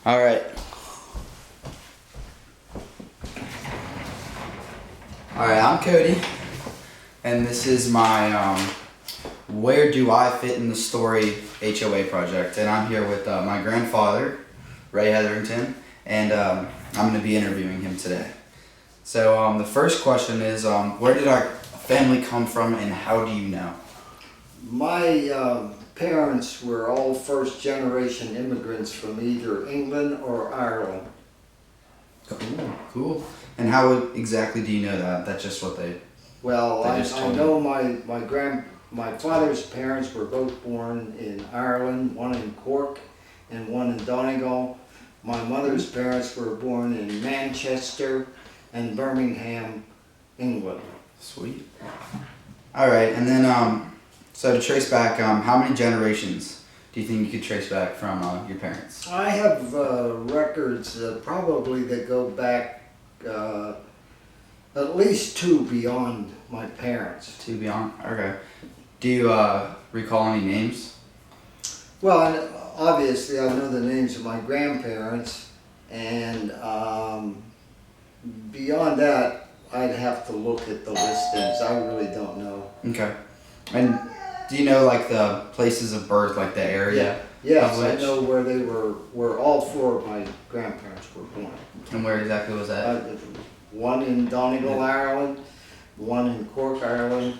All right. All right, I'm Cody, and this is my Where Do I Fit in the Story HOA project. And I'm here with my grandfather, Ray Hetherington, and I'm going to be interviewing him today. So the first question is, where did our family come from, and how do you know? My parents were all first-generation immigrants from either England or Ireland. Cool. And how exactly do you know that? That's just what they... Well, They I just told know my father's parents were both born in Ireland, one in Cork and one in Donegal. My mother's parents were born in Manchester and Birmingham, England. Sweet. All right, and then so to trace back, how many generations do you think you could trace back from your parents? I have records probably that go back at least two beyond my parents. Two beyond. Okay. Do you recall any names? Well, and obviously I know the names of my grandparents, and beyond that I'd have to look at the listings. I really don't know. Okay. And do you know like the places of birth, like the area? Yes, of I which? know where they were, where all four of my grandparents were born. And where exactly was that? One in Donegal, Ireland, one in Cork, Ireland.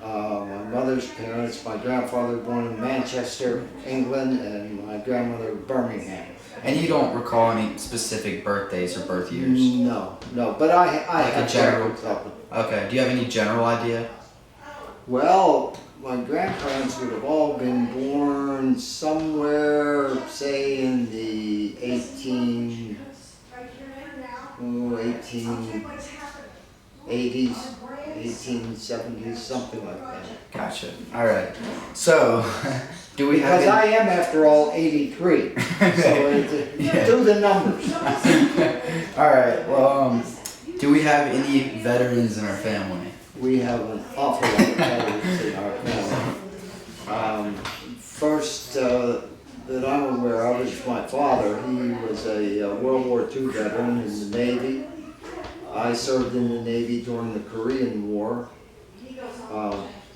My mother's parents, my grandfather born in Manchester, England, and my grandmother Birmingham. And you don't recall any specific birthdays or birth years? No, but I Like a have general- records of it. Okay. Do you have any general idea? Well, my grandparents would have all been born somewhere, say in the 1880s, 1870s, something like that. Gotcha. All right. So, do we have? Because I am, after all, 83. So do the numbers. All right. Well, do we have any veterans in our family? We have an awful lot of veterans in our family. First that I'm aware of is my father. He was a World War II veteran in the Navy. I served in the Navy during the Korean War.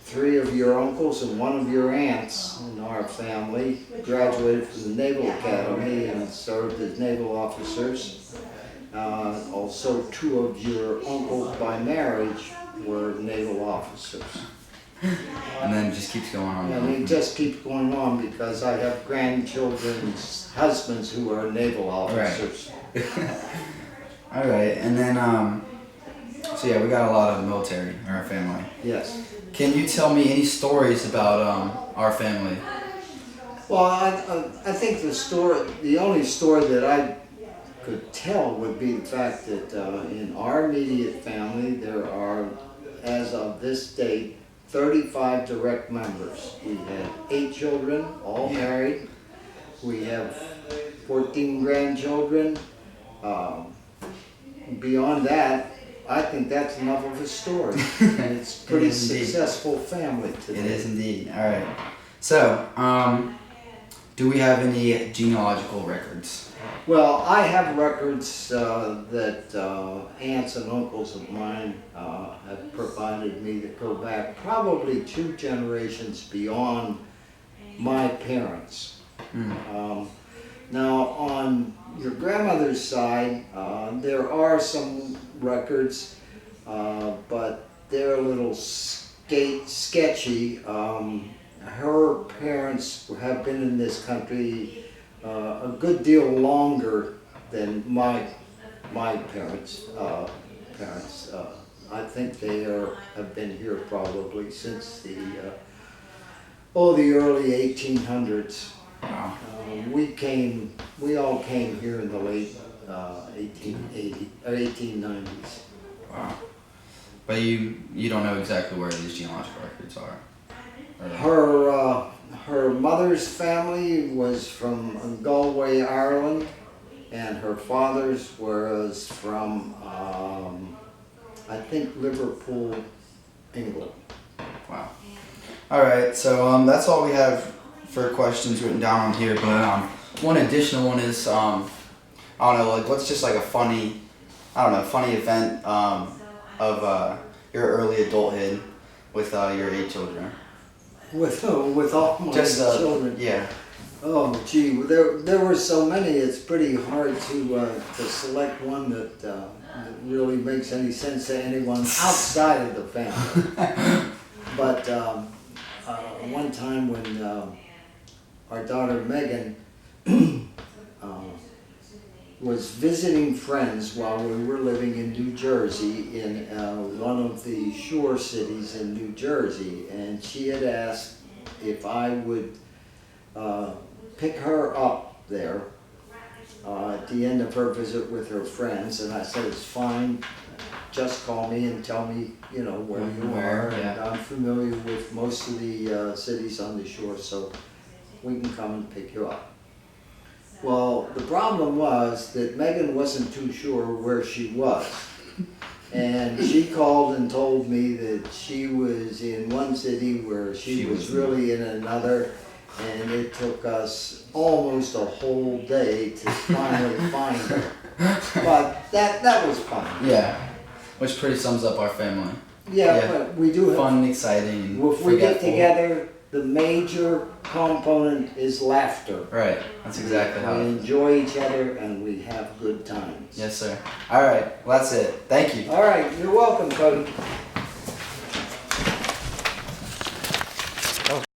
Three of your uncles and one of your aunts in our family graduated from the Naval Academy and served as naval officers. Also, two of your uncles by marriage were naval officers. And then it just keeps going on. And it just keeps going on because I have grandchildren's husbands who are naval officers. All right, and then so yeah, we got a lot of military in our family. Yes. Can you tell me any stories about our family? Well, I think the only story that I could tell would be the fact that in our immediate family there are, as of this date, 35 direct members. We had 8 children, all married. We have 14 grandchildren. Beyond that, I think that's enough of a story. It's a pretty It is indeed. Successful family today. It is indeed. All right. So, do we have any genealogical records? Well, I have records that aunts and uncles of mine have provided me that go back probably 2 generations beyond my parents. Now, on your grandmother's side, there are some records, but they're a little sketchy. Her parents have been in this country a good deal longer than my parents. I think they have been here probably since the early 1800s. Wow. We all came here in the late 1890s. Wow. But you don't know exactly where these genealogical records are. Or- Her mother's family was from Galway, Ireland, and her father's was from I think Liverpool, England. Wow. All right, so that's all we have for questions written down on here. But one additional one is I don't know, like what's just like a funny, funny event of your early adulthood with your 8 children. With all my Just children. yeah. Oh, gee, well, there were so many. It's pretty hard to select one that really makes any sense to anyone outside of the family. But one time when our daughter Megan was visiting friends while we were living in New Jersey, in one of the shore cities in New Jersey, and she had asked if I would pick her up there at the end of her visit with her friends, and I said, it's fine, just call me and tell me, where you are, Yeah. and I'm familiar with most of the cities on the shore, so we can come and pick you up. Well, the problem was that Megan wasn't too sure where she was. And she called and told me that she was in one city where she was really in another, and it took us almost a whole day to finally find her. But that was fun. Yeah, which pretty sums up our family. Yeah, but we do have fun, exciting, if we get forgetful. together, the major component is laughter. Right, that's exactly how We it is. enjoy each other and we have good times. Yes, sir. All right, well, that's it. Thank you. All right, you're welcome, Cody.